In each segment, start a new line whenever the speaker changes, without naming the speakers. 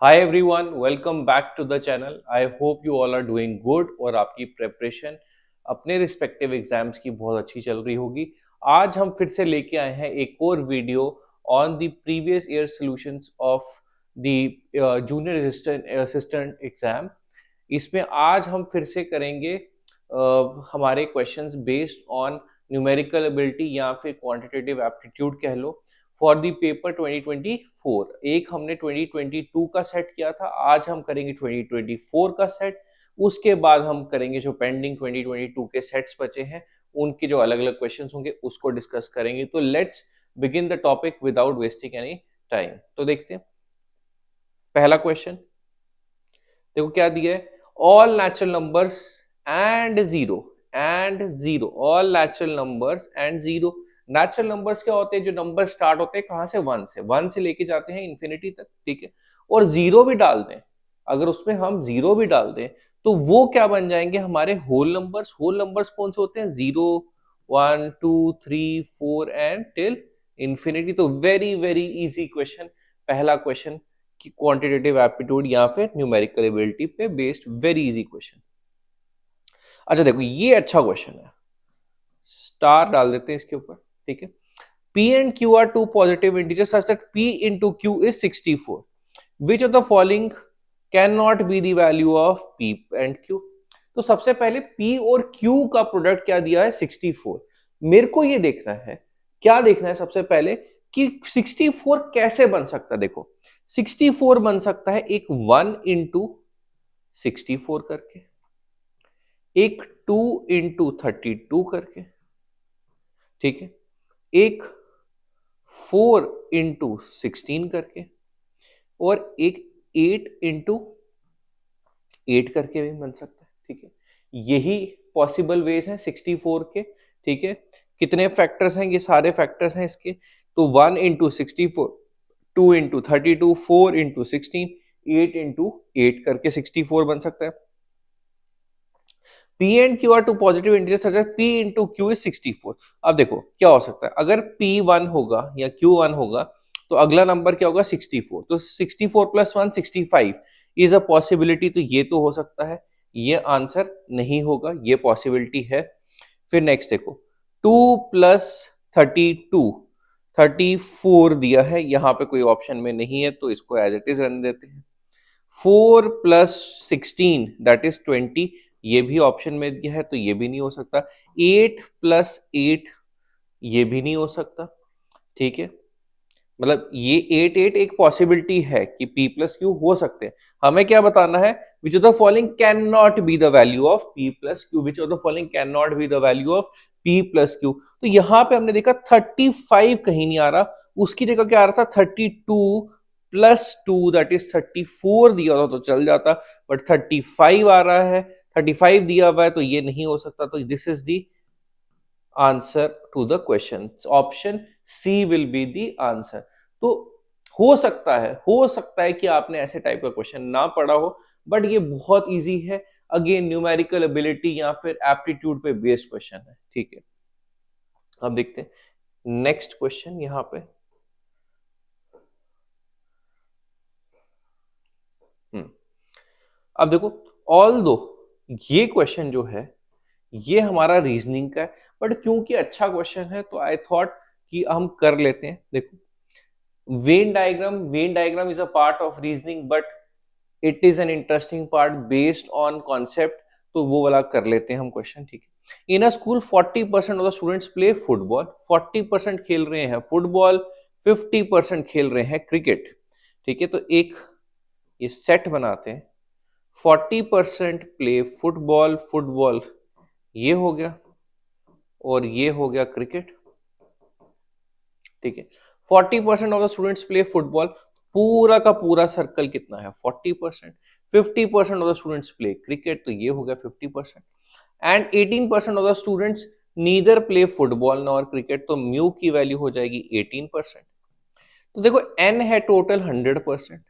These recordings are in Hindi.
Hi everyone, welcome back to the channel. I hope you all are doing good और आपकी प्रेपरेशन अपने रिस्पेक्टिव एग्जाम्स की बहुत अच्छी चल रही होगी। आज हम फिर से लेके आए हैं एक और video on the previous year solutions of the junior assistant exam. इसमें आज हम फिर से करेंगे हमारे questions based on numerical ability या फिर क्वांटिटेटिव एप्टीट्यूड कह लो फॉर द पेपर 2024। एक हमने 2022 का सेट किया था, आज हम करेंगे 2024 का सेट। उसके बाद हम करेंगे जो पेंडिंग 2022 के सेट्स बचे हैं उनके जो अलग अलग क्वेश्चंस होंगे उसको डिस्कस करेंगे। तो let's begin the topic without wasting any time. तो देखते हैं पहला क्वेश्चन। देखो क्या दिया है, all natural numbers and zero all natural numbers and zero. Natural numbers क्या होते हैं? जो नंबर स्टार्ट होते हैं कहां से? वन से लेके जाते हैं इंफिनिटी तक, ठीक है। और जीरो भी डाल दें, अगर उसमें हम जीरो भी डाल दें तो वो क्या बन जाएंगे? हमारे होल नंबर्स। होल नंबर्स कौन से होते हैं? 0 1 2 3 4 एंड टिल इंफिनिटी। तो वेरी वेरी इजी क्वेश्चन, पहला क्वेश्चन कि क्वांटिटेटिव एप्टीट्यूड या फिर न्यूमेरिकल एबिलिटी पे बेस्ड वेरी इजी क्वेश्चन। अच्छा देखो, ये अच्छा क्वेश्चन है, स्टार डाल देते हैं इसके ऊपर, ठीक है। P and Q are two positive integers such that P into Q is 64. Which of the following cannot be the value of P and Q? तो सबसे पहले P और Q का प्रोडक्ट क्या दिया है? 64। मेरे को ये देखना है, क्या देखना है सबसे पहले कि 64 कैसे बन सकता है। देखो 64 बन सकता है एक 1 इंटू 64 करके, एक 2 इंटू 32 करके, ठीक है, एक 4 इंटू 16 करके, और एक 8 इंटू 8 करके भी बन सकता है, ठीक है। यही पॉसिबल वेज हैं 64 के, ठीक है। कितने फैक्टर्स हैं? ये सारे फैक्टर्स हैं इसके। तो 1 इंटू 64, 2 इंटू 32, 4 इंटू 16, 8 इंटू 8 करके 64 बन सकता है। P and Q are two positive integers such that P into Q is 64। अब देखो क्या हो सकता है, अगर P 1 होगा या Q 1 होगा तो अगला नंबर क्या होगा? 64। तो 64 प्लस 1 65 इज अ पॉसिबिलिटी। तो ये तो हो सकता है, ये आंसर नहीं होगा, ये पॉसिबिलिटी है। फिर नेक्स्ट देखो, 2 प्लस 32 34 दिया है, यहाँ पे कोई ऑप्शन में नहीं है तो इसको एज इट इज रहने देते हैं। 4 प्लस 16 दैट इज 20, ये भी ऑप्शन में दिया है तो ये भी नहीं हो सकता। 8 प्लस 8 ये भी नहीं हो सकता, ठीक है। मतलब ये 8 8 एक पॉसिबिलिटी है कि P प्लस Q हो सकते हैं। हमें क्या बताना है? Which of the following can not be the value of P plus Q। Which of the following can not be the value of P plus Q। तो यहां पे हमने देखा 35 कहीं नहीं आ रहा, उसकी जगह क्या आ रहा था? 32 प्लस 2 दैट इज 34 दिया होता तो चल जाता, बट 35 आ रहा है, 35 दिया हुआ है तो ये नहीं हो सकता। तो this is the answer to the question. Option C will be the answer. तो हो सकता है कि आपने ऐसे टाइप का क्वेश्चन ना पढ़ा हो, बट ये बहुत इजी है। अगेन न्यूमेरिकल एबिलिटी या फिर एप्टीट्यूड पे बेस्ड क्वेश्चन है, ठीक है। अब देखते हैं नेक्स्ट क्वेश्चन यहां पे। अब देखो, ऑल दो ये क्वेश्चन जो है ये हमारा रीजनिंग का है, बट क्योंकि अच्छा क्वेश्चन है तो आई थॉट कि हम कर लेते हैं। देखो, Venn diagram is a part of reasoning but it is an interesting part based on concept. तो वो वाला कर लेते हैं हम क्वेश्चन, ठीक है। In a school 40% of the students play football. 40% खेल रहे हैं फुटबॉल, 50% खेल रहे हैं क्रिकेट, ठीक है। तो एक ये सेट बनाते हैं, 40% प्ले फुटबॉल, फुटबॉल ये हो गया और ये हो गया क्रिकेट, ठीक है। 40% of the students play football, पूरा का पूरा सर्कल कितना है? 40%। 50% of the students play cricket, तो ये हो गया 50%। And 18% of the students neither play football nor cricket, तो म्यू की वैल्यू हो जाएगी 18%। तो देखो एन है टोटल 100%,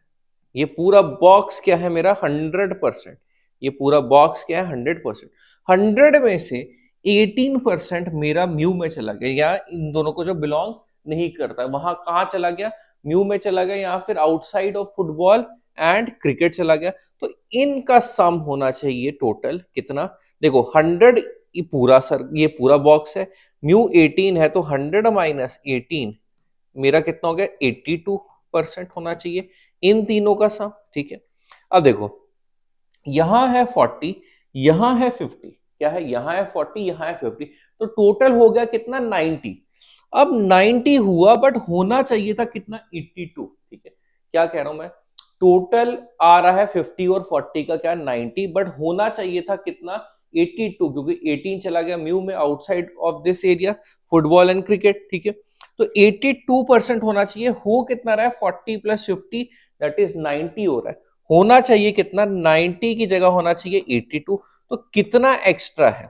ये पूरा बॉक्स क्या है मेरा? 100%। ये पूरा बॉक्स क्या है? 100%। 100 में से 18% मेरा म्यू में चला गया, या इन दोनों को जो बिलोंग नहीं करता, वहां कहां चला गया? म्यू में चला गया, या फिर outside of football and cricket चला गया, तो इनका सम होना चाहिए टोटल कितना। देखो 100 ये पूरा बॉक्स है, म्यू 18 है, तो 100 माइनस 18 मेरा कितना हो गया 82% होना चाहिए इन तीनों का सम। ठीक है, अब देखो यहां है 40, यहां है 50, क्या है, यहां है 40, यहां है 50, तो टोटल हो गया कितना 90। अब 90 हुआ बट होना चाहिए था कितना 82। ठीक है, क्या कह रहा हूं मैं, टोटल आ रहा है 50 और 40 का क्या 90, बट होना चाहिए था कितना 82, क्योंकि 18 चला गया म्यू में outside of this area football and cricket. ठीक है, तो 82% होना चाहिए, हो कितना रहा है 40 प्लस 50 दैट इज 90 हो रहा है, होना चाहिए कितना 90 की जगह होना चाहिए 82, तो कितना एक्स्ट्रा है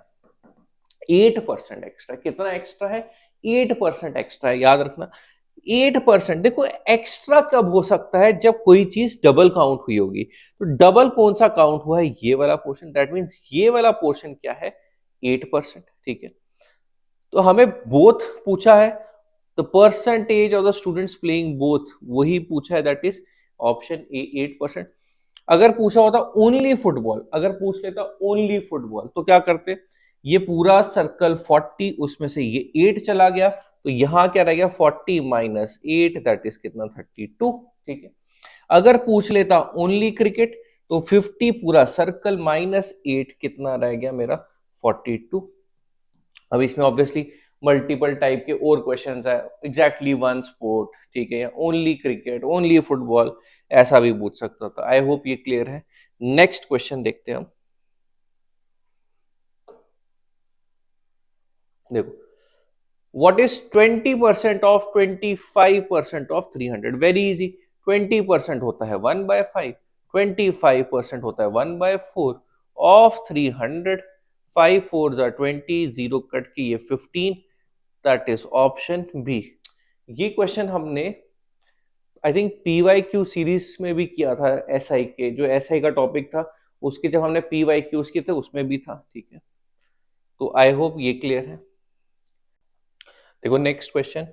8% एक्स्ट्रा। कितना एक्स्ट्रा है 8% एक्स्ट्रा है, याद रखना 8%। देखो एक्स्ट्रा कब हो सकता है, जब कोई चीज डबल काउंट हुई होगी, तो डबल कौन सा काउंट हुआ है, ये वाला पोर्शन, दैट मीन्स ये वाला पोर्शन क्या है 8%। ठीक है, तो हमें बोथ पूछा है, the percentage of the students playing both वही पूछा है, दैट इज ऑप्शन ए 8%। अगर पूछा होता ओनली फुटबॉल, अगर पूछ लेता ओनली फुटबॉल, तो क्या करते, ये पूरा सर्कल 40 उसमें से ये 8 चला गया, तो यहां क्या रह गया 40 माइनस 8 दैट इज कितना 32। ठीक है, अगर पूछ लेता ओनली क्रिकेट, तो 50 पूरा सर्कल माइनस 8 कितना रह गया मेरा 42। अब इसमें ऑब्वियसली मल्टीपल टाइप के और क्वेश्चंस है, एग्जैक्टली वन स्पोर्ट, ठीक है, या ओनली क्रिकेट, ओनली फुटबॉल, ऐसा भी पूछ सकता था। आई होप ये क्लियर है। नेक्स्ट क्वेश्चन देखते हैं हम। देखो what is 20% of 25% of 300, very easy. 20% होता है 1/5, 25% होता है 1/4 ऑफ 300, 5 4s are 20, 0 कट के ये 15, दैट इज ऑप्शन बी। ये क्वेश्चन हमने आई थिंक PYQ सीरीज में भी किया था, SI के जो SI का टॉपिक था उसके जब हमने PYQs किए थे उसमें भी था। ठीक है, तो आई होप ये क्लियर है। देखो next question,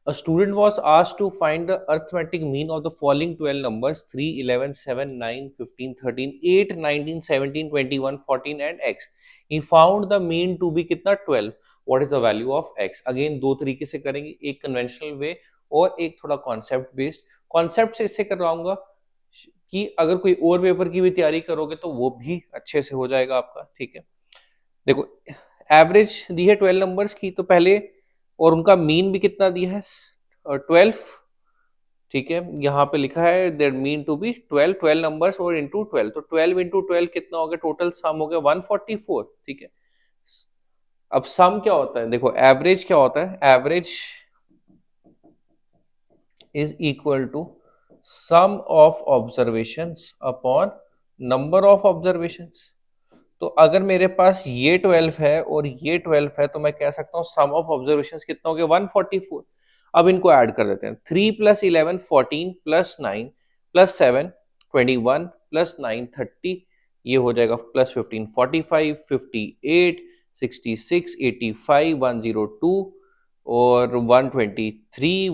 a student was asked to find the arithmetic mean of the following 12 numbers 3 11 7 9 15 13 8 19 17 21 14 and x। he found the mean to be कितना 12, what is the value of x। Again दो तरीके से करेंगे, एक कन्वेंशनल वे और एक थोड़ा कॉन्सेप्ट बेस्ड। कॉन्सेप्ट से इससे करवाऊंगा कि अगर कोई और पेपर की भी तैयारी करोगे तो वो भी अच्छे से हो जाएगा आपका। ठीक है, देखो एवरेज दी है 12 नंबर्स की, तो पहले और उनका मीन भी कितना दिया है 12। ठीक है, यहाँ पे लिखा है there mean to be 12 numbers और इनटू 12, तो 12 इंटू 12 कितना हो गया, टोटल सम हो गया 144। ठीक है, अब सम क्या होता है, देखो एवरेज क्या होता है, average is equal to sum of observations upon number of observations. तो अगर मेरे पास ये 12 है और ये 12 है, तो मैं कह सकता हूँ सम ऑफ ऑब्जर्वेशंस कितना हो गया 144। अब इनको ऐड कर देते हैं, 3 प्लस 11 14 प्लस 9 प्लस 7 21 प्लस 9 30, ये हो जाएगा प्लस 15 45 58 66 85 102 और 123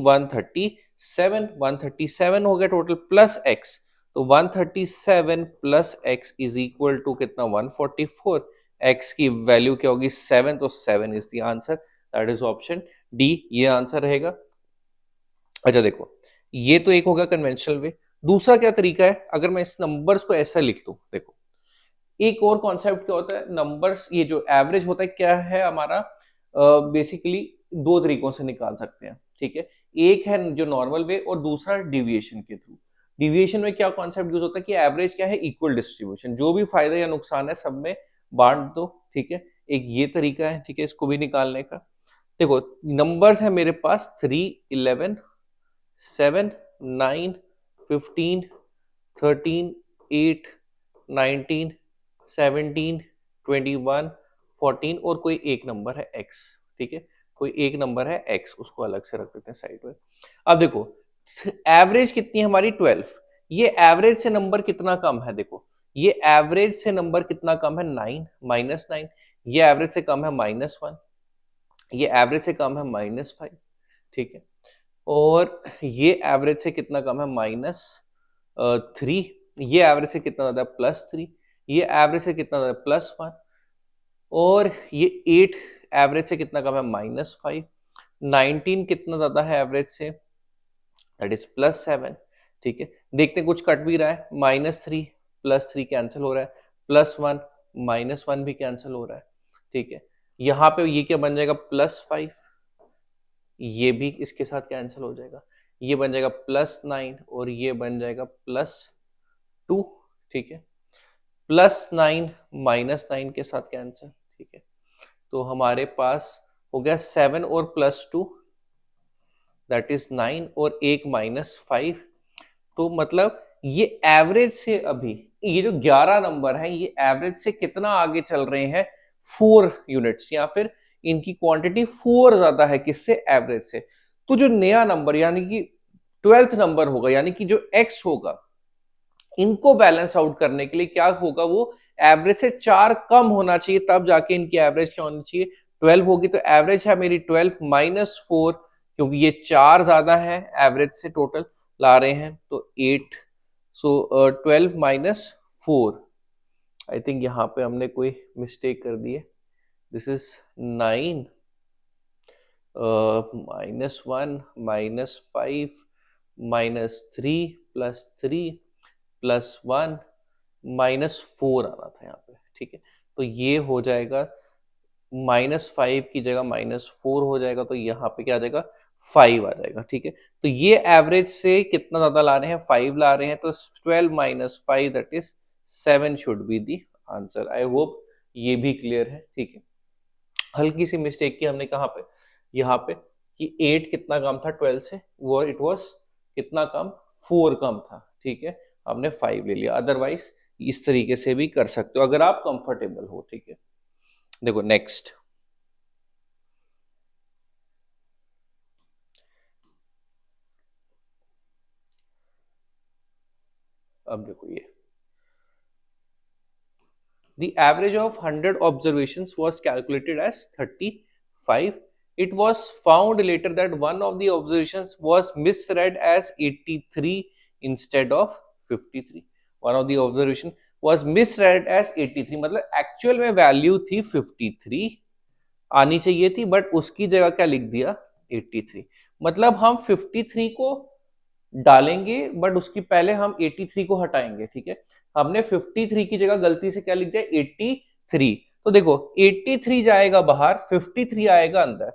137 हो गया टोटल, प्लस एक्स, तो 137 plus x is equal to कितना 144। एक्स की वैल्यू क्या होगी 7, तो 7 is the answer, that is option D, ये आंसर रहेगा। अच्छा देखो ये तो एक होगा कन्वेंशनल वे, दूसरा क्या तरीका है, अगर मैं इस नंबर्स को ऐसा लिख दूं, देखो एक और कॉन्सेप्ट क्या होता है, नंबर्स ये जो एवरेज होता है क्या है हमारा, बेसिकली दो तरीकों से निकाल सकते हैं। ठीक है, एक है जो नॉर्मल वे और दूसरा डिविएशन के थ्रू। डिविएशन में क्या कॉन्सेप्ट यूज होता है कि एवरेज क्या है इक्वल डिस्ट्रीब्यूशन, जो भी फायदा या नुकसान है सब में बांट दो। ठीक है, एक ये तरीका है, ठीक है, इसको भी निकालने का। देखो नंबर्स है मेरे पास 3 11 7 9 15 13 8 19 17 21 14 और कोई एक नंबर है x। ठीक है, कोई एक नंबर है x, उसको अलग से रख देते हैं साइड में। अब देखो एवरेज कितनी है हमारी 12, ये एवरेज से नंबर कितना कम है, देखो ये एवरेज से नंबर कितना कम है 9 -9, ये एवरेज से कम है -1, ये एवरेज से कम है -5। ठीक है, और ये एवरेज से कितना कम है 3, ये एवरेज से कितना ज्यादा है +3, ये एवरेज से कितना ज्यादा है +1, और ये 8 एवरेज से कितना कम है -5, 19 कितना ज्यादा है एवरेज से, दैट इज +7। ठीक है, देखते हैं कुछ कट भी रहा है, -3 +3 कैंसिल हो रहा है, +1 -1 भी कैंसिल हो रहा है। ठीक है, यहाँ पे ये क्या बन जाएगा +5, ये भी इसके साथ कैंसिल हो जाएगा, ये बन जाएगा +9 और ये बन जाएगा +2। ठीक है, +9 -9 के साथ कैंसिल। ठीक है, तो हमारे पास हो गया 7 और +2 दैट इज 9 और एक -5। तो मतलब ये एवरेज से अभी ये जो 11 नंबर है ये एवरेज से कितना आगे चल रहे हैं, 4 यूनिट्स, या फिर इनकी क्वांटिटी 4 ज्यादा है किससे, एवरेज से। तो जो नया नंबर यानी कि 12th नंबर होगा, यानी कि जो x होगा, इनको बैलेंस आउट करने के लिए क्या होगा, वो एवरेज से 4 कम होना चाहिए, तब जाके इनकी एवरेज क्या होनी चाहिए, 12 होगी। तो एवरेज है मेरी 12 -4, क्योंकि ये 4 ज्यादा है एवरेज से, टोटल ला रहे हैं तो 8। सो 12 -4, आई थिंक यहाँ पे हमने कोई मिस्टेक कर दी है, दिस इज 9 -1 -5 -3 +3 +1 -4 आना था यहाँ पे। ठीक है, तो ये हो जाएगा -5 की जगह -4 हो जाएगा, तो यहाँ पे क्या आ जाएगा 5 आ जाएगा। ठीक है, तो ये एवरेज से कितना ज्यादा ला रहे हैं, 5 ला रहे हैं, तो 12 -5 that is 7 should be the answer. I hope ये भी क्लियर है। ठीक है, हल्की सी मिस्टेक की हमने कहाँ पे, यहाँ पे, कि 8 कितना कम था 12 से, वो इट वॉज कितना कम, 4 कम था। ठीक है, हमने 5 ले लिया, अदरवाइज इस तरीके से भी कर सकते हो अगर आप कंफर्टेबल हो। ठीक है, देखो नेक्स्ट, अब देखो ये the average of 100 observations was calculated as 35. It was found later that one of the observations was misread as 83 instead of 53. One of the observation was misread as 83, मतलब एक्चुअल में वैल्यू थी 53 आनी चाहिए थी, बट उसकी जगह क्या लिख दिया 83। मतलब हम 53 को डालेंगे बट उसकी पहले हम 83 को हटाएंगे। ठीक है, हमने 53 की जगह गलती से क्या लिख दिया 83। तो देखो 83 जाएगा बाहर, 53 आएगा अंदर।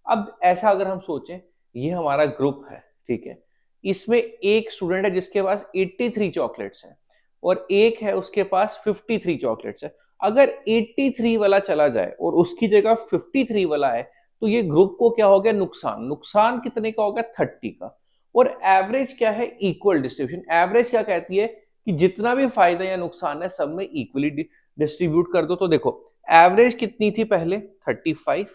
अब ऐसा अगर हम सोचें, ये हमारा ग्रुप है, ठीक है, इसमें एक स्टूडेंट है जिसके पास 83 चॉकलेट्स हैं और एक है उसके पास 53 चॉकलेट्स है। अगर 83 वाला चला जाए और उसकी जगह 53 वाला है, तो ये ग्रुप को क्या हो गया नुकसान। नुकसान कितने का हो गया 30 का। और एवरेज क्या है, इक्वल डिस्ट्रीब्यूशन। एवरेज क्या कहती है कि जितना भी फायदा या नुकसान है सब में इक्वली डिस्ट्रीब्यूट कर दो। तो देखो एवरेज कितनी थी पहले 35।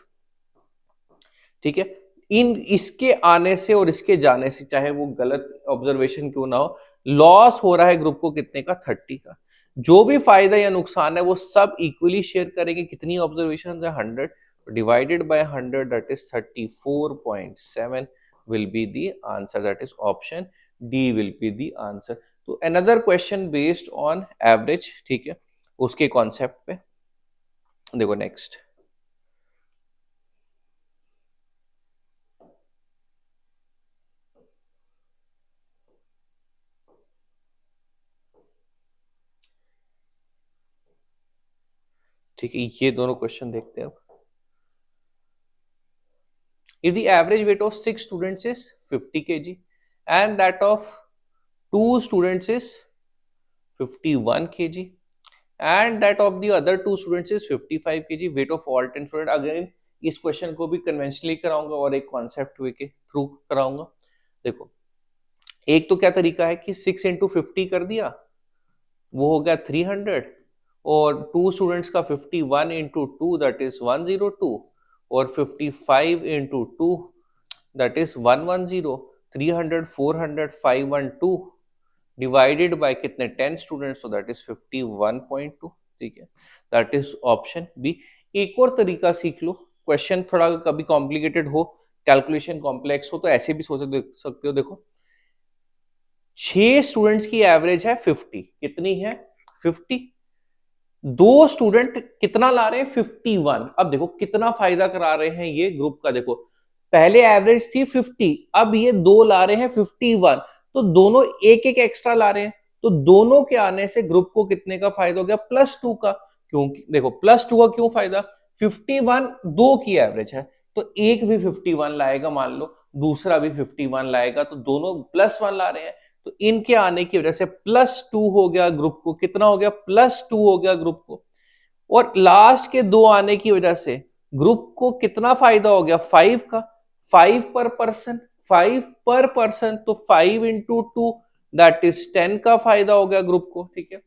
ठीक है, इन इसके आने से और इसके जाने से, चाहे वो गलत ऑब्जर्वेशन क्यों ना हो, लॉस हो रहा है ग्रुप को कितने का 30 का। जो भी फायदा या नुकसान है वो सब इक्वली शेयर करेंगे। कितनी ऑब्जर्वेशन है 100, divided by 100 that is 34.7 will be the answer, that is option D will be the answer. तो another question based on average, ठीक है, उसके कॉन्सेप्ट पे देखो नेक्स्ट। ठीक है, ये दोनों क्वेश्चन देखते हैं अब। If the average weight of 6 students is 50 kg and that of 2 students is 51 kg and that of the other 2 students is 55 kg, weight of all 10 students, again इस क्वेश्चन को भी कन्वेंशनली कराऊंगा और एक कॉन्सेप्ट वे के थ्रू कराऊंगा। देखो एक तो क्या तरीका है कि 6 इंटू 50 कर दिया, वो हो गया 300, और 2 स्टूडेंट्स का 51 इंटू 2 दैट इज 102, और 55 into 2 that is 110, 300 400 512 divided by कितने 10 स्टूडेंट्स, सो दैट इज 51.2। ठीक है, दैट इज ऑप्शन बी। एक और तरीका सीख लो, क्वेश्चन थोड़ा कभी कॉम्प्लिकेटेड हो, कैलकुलेशन कॉम्प्लेक्स हो, तो ऐसे भी सोच सकते हो। देखो 6 स्टूडेंट्स की एवरेज है 50, कितनी है 50। दो स्टूडेंट कितना ला रहे हैं 51। अब देखो कितना फायदा करा रहे हैं ये ग्रुप का, देखो पहले एवरेज थी 50, अब ये दो ला रहे हैं 51, तो दोनों एक एक एक्स्ट्रा ला रहे हैं, तो दोनों के आने से ग्रुप को कितने का फायदा हो गया +2 का। क्योंकि देखो +2 का क्यों फायदा, 51 दो की एवरेज है, तो एक भी 51 लाएगा मान लो, दूसरा भी 51 लाएगा, तो दोनों +1 ला रहे हैं, तो इनके आने की वजह से +2 हो गया ग्रुप को, कितना हो गया +2 हो गया ग्रुप को। और लास्ट के दो आने की वजह से ग्रुप को कितना फायदा हो गया 5 का, 5 पर पर्सन, 5 पर पर्सन, तो 5 इंटू 2 दैट इज 10 का फायदा हो गया ग्रुप को, ठीक है।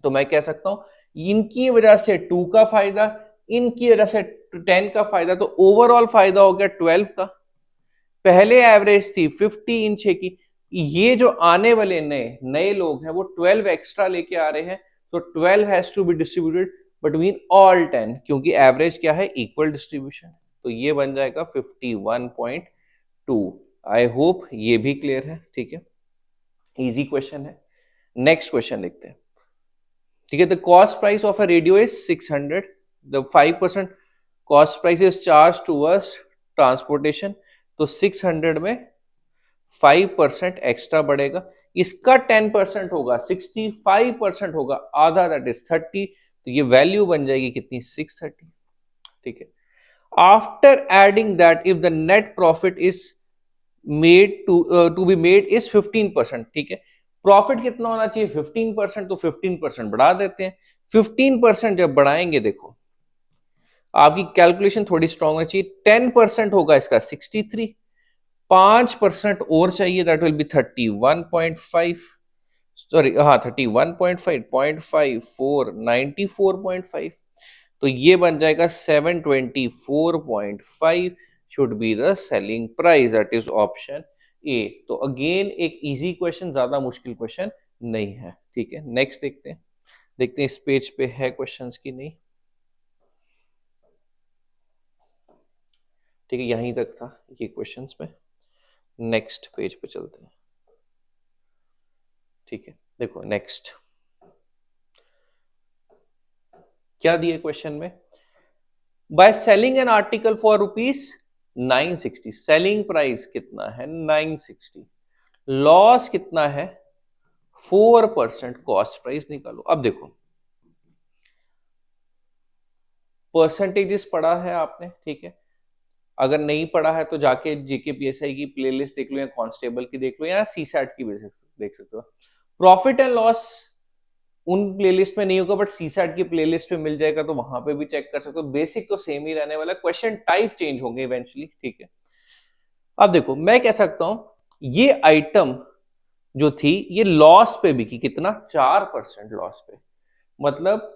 तो मैं कह सकता हूं इनकी वजह से 2 का फायदा, इनकी वजह से 10 का फायदा, तो ओवरऑल फायदा हो गया 12 का। पहले एवरेज थी 50 इन 6 की, ये जो आने वाले नए नए लोग हैं वो 12 एक्स्ट्रा लेके आ रहे हैं, तो 12 has to be distributed between all 10, क्योंकि एवरेज क्या है इक्वल डिस्ट्रीब्यूशन, तो ये बन जाएगा 51.2। आई होप ये भी क्लियर है, ठीक है, इजी क्वेश्चन है। नेक्स्ट क्वेश्चन लिखते हैं, ठीक है। The cost price of a radio is 600, the 5% cost price is charge towards transportation, तो 600 में 5% एक्स्ट्रा बढ़ेगा, इसका 10% होगा 65% होगा, आधा दैट इज 30, तो ये वैल्यू बन जाएगी कितनी 630, ठीक है। After adding that if the net profit is made to be made is 15%, ठीक है। प्रॉफिट कितना होना चाहिए 15%, तो 15% बढ़ा देते हैं। 15% जब बढ़ाएंगे, देखो आपकी कैलकुलेशन थोड़ी स्ट्रांग होनी चाहिए, 10% होगा इसका 63, 5% और चाहिए, दैट विल बी 31.5, सॉरी हाँ 31.5, 0.54, 94.5, तो ये बन जाएगा 724.5 should be the selling price, that is option A. तो अगेन एक इजी क्वेश्चन, ज्यादा मुश्किल क्वेश्चन नहीं है, ठीक है। नेक्स्ट देखते हैं, देखते हैं इस पेज पे है क्वेश्चंस की नहीं, ठीक है, यहीं तक था ये क्वेश्चंस में। नेक्स्ट पेज पे चलते हैं, ठीक है। देखो नेक्स्ट क्या दिए क्वेश्चन में, by selling an article for ₹960, selling price कितना है 960, लॉस कितना है 4%, कॉस्ट प्राइस निकालो। अब देखो परसेंटेजेस पढ़ा है आपने, ठीक है, अगर नहीं पढ़ा है तो जाके जीके पीएसआई की प्लेलिस्ट देख लो, या कांस्टेबल की देख लो, या सीसैट की भी देख सकते हो। प्रॉफिट एंड लॉस उन प्लेलिस्ट में नहीं होगा, बट सीसैट की प्लेलिस्ट पे मिल जाएगा, तो वहां पे भी चेक कर सकते हो। बेसिक तो सेम ही रहने वाला, क्वेश्चन टाइप चेंज होंगे इवेंचुअली, ठीक है। अब देखो मैं कह सकता हूं ये आइटम जो थी ये लॉस पे बिकी, कितना 4% लॉस पे, मतलब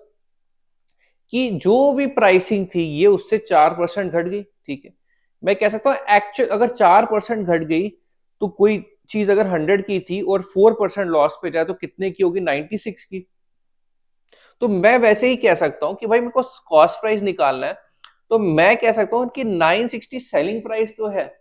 कि जो भी प्राइसिंग थी ये उससे 4% घट गई, ठीक है। मैं कह सकता हूं एक्चुअल अगर 4% घट गई, तो कोई चीज अगर 100 की थी और 4% लॉस पे जाए तो कितने की होगी 96 की। तो मैं वैसे ही कह सकता हूं कि भाई मेरे को कॉस्ट प्राइस निकालना है, तो मैं कह सकता हूं कि 960 सेलिंग प्राइस तो है,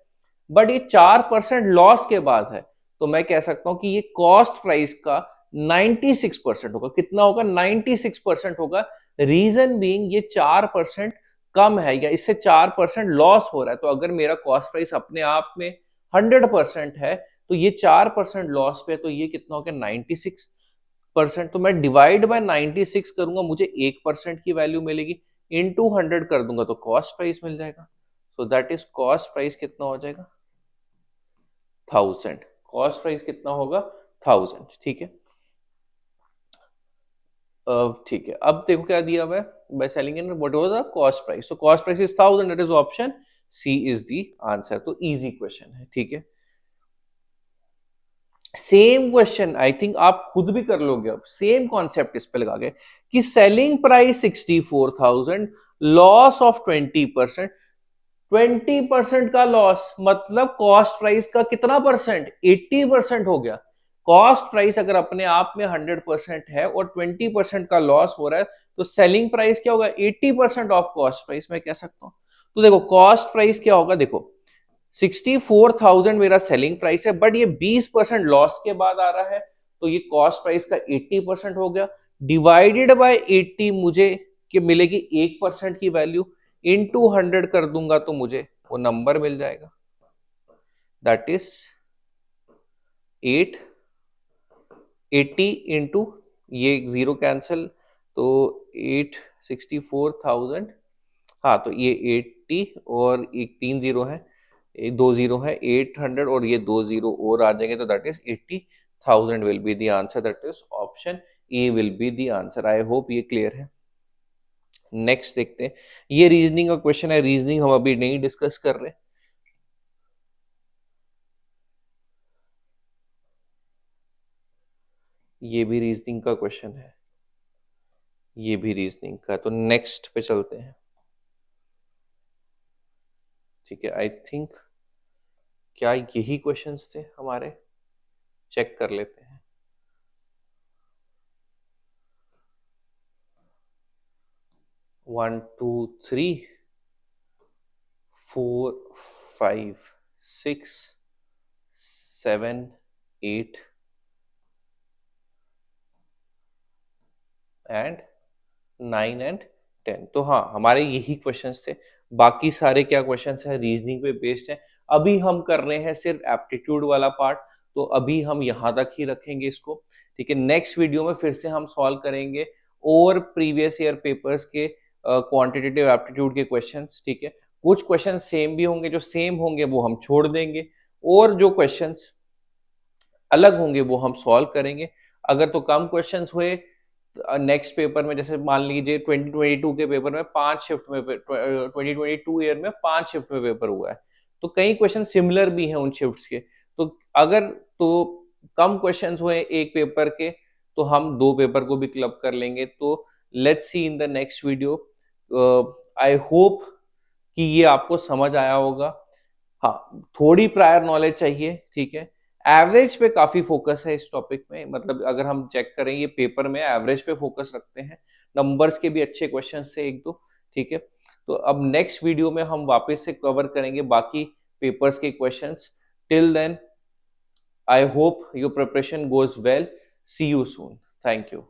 बट ये 4% लॉस के बाद है, तो मैं कह सकता हूं कि ये कॉस्ट प्राइस का 96% होगा। कितना होगा 96% होगा। रीजन बीइंग ये 4% कम है, या इससे 4% लॉस हो रहा है, तो अगर मेरा कॉस्ट प्राइस अपने आप में 100% है, तो ये 4% लॉस पे है, तो ये कितना हो गया 96%। तो मैं डिवाइड बाय 96 करूंगा, मुझे 1% की वैल्यू मिलेगी, इनटू 100 कर दूंगा तो कॉस्ट प्राइस मिल जाएगा। So that is cost price कितना हो जाएगा 1000, कॉस्ट प्राइस कितना होगा 1000, ठीक है। ठीक है, अब देखो क्या दिया हुआ है, by selling in what was the cost price, so cost price is 1000, that is option C is the answer. तो इजी क्वेश्चन है, ठीक है। सेम क्वेश्चन आई थिंक आप खुद भी कर लोगे, अब सेम कॉन्सेप्ट इस पे लगा के कि सेलिंग प्राइस 64,000, लॉस ऑफ 20%, 20% का लॉस, मतलब कॉस्ट प्राइस का कितना परसेंट 80% हो गया। कॉस्ट प्राइस अगर अपने आप में 100% है और 20% का लॉस हो रहा है, तो सेलिंग प्राइस क्या होगा 80% ऑफ कॉस्ट प्राइस, मैं कह सकता हूं। तो देखो कॉस्ट प्राइस क्या होगा, देखो 64,000 मेरा सेलिंग प्राइस है, बट ये 20% लॉस के बाद आ रहा है, तो ये कॉस्ट प्राइस का 80% हो गया, डिवाइडेड बाय 80 मुझे कि मिलेगी 1% की वैल्यू, इनटू 100 कर दूंगा तो मुझे वो नंबर मिल जाएगा, दैट इज 880 इंटू, ये जीरो कैंसिल, तो 864,000, हाँ तो ये 80 और एक 3 जीरो है, एक 2 जीरो है, 800 और ये 2 जीरो और आ जाएंगे, तो that is 80,000 will be the answer, that is option A will be the answer. I hope ये क्लियर है। नेक्स्ट देखते हैं, ये रीजनिंग का क्वेश्चन है, रीजनिंग हम अभी नहीं डिस्कस कर रहे। ये भी रीजनिंग का क्वेश्चन है, ये भी रीजनिंग का, तो नेक्स्ट पे चलते हैं। ठीक है, आई थिंक क्या यही क्वेश्चंस थे हमारे, चेक कर लेते हैं। 1 2 3 4 5 6 7 8 एंड 9 एंड 10, तो हाँ हमारे यही क्वेश्चंस थे। बाकी सारे क्या क्वेश्चंस हैं रीजनिंग पे बेस्ड हैं। अभी हम कर रहे हैं सिर्फ एप्टीट्यूड वाला पार्ट, तो अभी हम यहाँ तक ही रखेंगे इसको। ठीक है, नेक्स्ट वीडियो में फिर से हम सॉल्व करेंगे और प्रीवियस ईयर पेपर्स के क्वांटिटेटिव एप्टीट्यूड के क्वेश्चंस। ठीक है, कुछ क्वेश्चन सेम भी होंगे, जो सेम होंगे वो हम छोड़ देंगे, और जो क्वेश्चंस अलग होंगे वो हम सॉल्व करेंगे। अगर तो कम क्वेश्चंस हुए नेक्स्ट पेपर में, जैसे मान लीजिए 2022 के पेपर में 5 शिफ्ट में, 2022 ईयर में 5 शिफ्ट में पेपर हुआ है, तो कई क्वेश्चन सिमिलर भी हैं उन शिफ्ट्स के, तो अगर तो कम क्वेश्चंस हुए एक पेपर के, तो हम दो पेपर को भी क्लब कर लेंगे। तो let's see in the next video. I hope कि ये आपको समझ आया होगा। हाँ, थोड़ी प्रायर नॉलेज चाहिए। ठीक है, एवरेज पे काफी फोकस है इस टॉपिक में, मतलब अगर हम चेक करें ये पेपर में एवरेज पे फोकस रखते हैं, नंबर्स के भी अच्छे क्वेश्चन थे एक दो। ठीक है, तो अब नेक्स्ट वीडियो में हम वापस से कवर करेंगे बाकी पेपर्स के questions. Till then I hope your preparation goes well, see you soon, thank you.